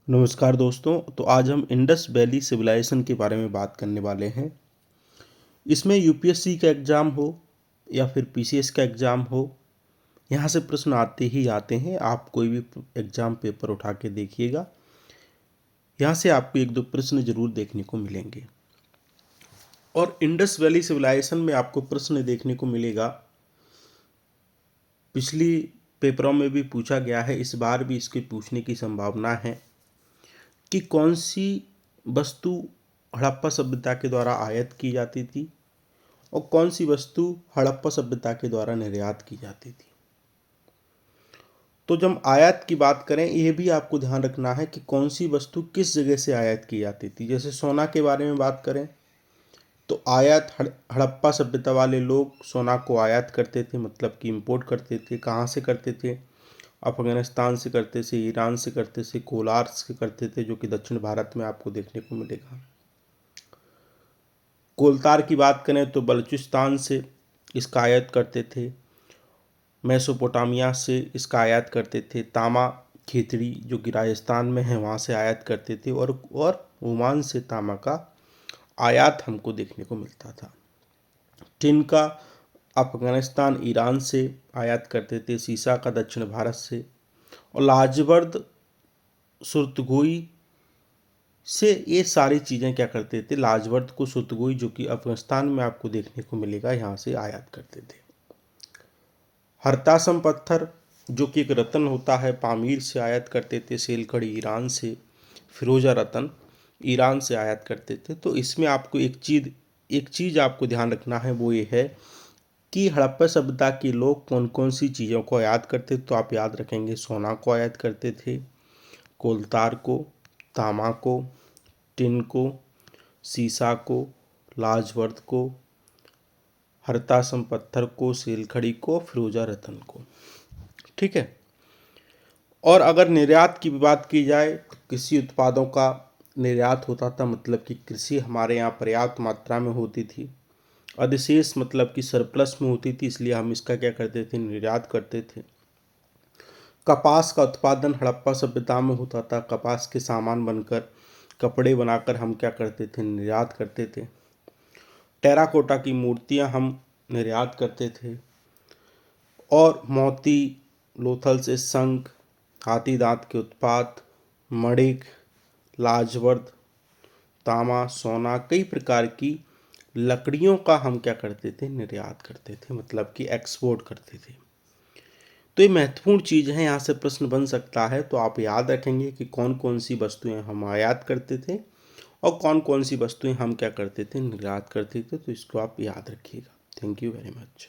नमस्कार दोस्तों। तो आज हम इंडस वैली सिविलाइजेशन के बारे में बात करने वाले हैं। इसमें यूपीएससी का एग्ज़ाम हो या फिर पीसीएस का एग्ज़ाम हो, यहाँ से प्रश्न आते ही आते हैं। आप कोई भी एग्ज़ाम पेपर उठा के देखिएगा, यहाँ से आपको एक दो प्रश्न जरूर देखने को मिलेंगे। और इंडस वैली सिविलाइजेशन में आपको प्रश्न देखने को मिलेगा, पिछली पेपरों में भी पूछा गया है, इस बार भी इसके पूछने की संभावना है कि कौन सी वस्तु हड़प्पा सभ्यता के द्वारा आयात की जाती थी और कौन सी वस्तु हड़प्पा सभ्यता के द्वारा निर्यात की जाती थी। तो जब आयात की बात करें, यह भी आपको ध्यान रखना है कि कौन सी वस्तु किस जगह से आयात की जाती थी। जैसे सोना के बारे में बात करें तो आयात हड़प्पा सभ्यता वाले लोग सोना को आयात करते थे, मतलब कि इंपोर्ट करते थे। कहाँ से करते थे? अफगानिस्तान से करते थे, ईरान से करते थे, कोलार से करते थे, जो कि दक्षिण भारत में आपको देखने को मिलेगा। कोलतार की बात करें तो बलूचिस्तान से इसका आयात करते थे, मेसोपोटामिया से इसका आयात करते थे, तामा खेतड़ी जो कि राजस्थान में है वहाँ से आयात करते थे, और ओमान से तामा का आयात हमको देखने को मिलता था। टिन का अफगानिस्तान ईरान से आयात करते थे, सीसा का दक्षिण भारत से, और लाजवर्द सुरतगोई से ये सारी चीज़ें क्या करते थे, लाजवर्द को सुरतगोई जो कि अफगानिस्तान में आपको देखने को मिलेगा, यहाँ से आयात करते थे। हरतासम पत्थर जो कि एक रत्न होता है, पामीर से आयात करते थे, सेलखड़ी ईरान से, फिरोजा रत्न ईरान से आयात करते थे। तो इसमें आपको एक चीज़ आपको ध्यान रखना है, वो ये है कि हड़प्पा सभ्यता के लोग कौन कौन सी चीज़ों को आयात करते थे। तो आप याद रखेंगे, सोना को आयात करते थे, कोलतार को, तामा को, टिन को, सीसा को, लाजवर्द को, हरतासम पत्थर को, सेलखड़ी को, फिरोजा रत्न को। ठीक है। और अगर निर्यात की बात की जाए तो कृषि उत्पादों का निर्यात होता था, मतलब कि कृषि हमारे यहाँ पर्याप्त मात्रा में होती थी। अधिशेष मतलब कि सरप्लस में होती थी, इसलिए हम इसका क्या करते थे, निर्यात करते थे। कपास का उत्पादन हड़प्पा सभ्यता में होता था, कपास के सामान बनकर, कपड़े बनाकर हम क्या करते थे, निर्यात करते थे। टेराकोटा की मूर्तियां हम निर्यात करते थे, और मोती, लोथल से शंख, हाथी दांत के उत्पाद, मणिक, लाजवर्द, तांबा, सोना, कई प्रकार की लकड़ियों का हम क्या करते थे, निर्यात करते थे, मतलब कि एक्सपोर्ट करते थे। तो ये महत्वपूर्ण चीज़ है, यहाँ से प्रश्न बन सकता है। तो आप याद रखेंगे कि कौन कौन सी वस्तुएं हम आयात करते थे और कौन कौन सी वस्तुएं हम क्या करते थे, निर्यात करते थे। तो इसको आप याद रखिएगा। Thank you very much.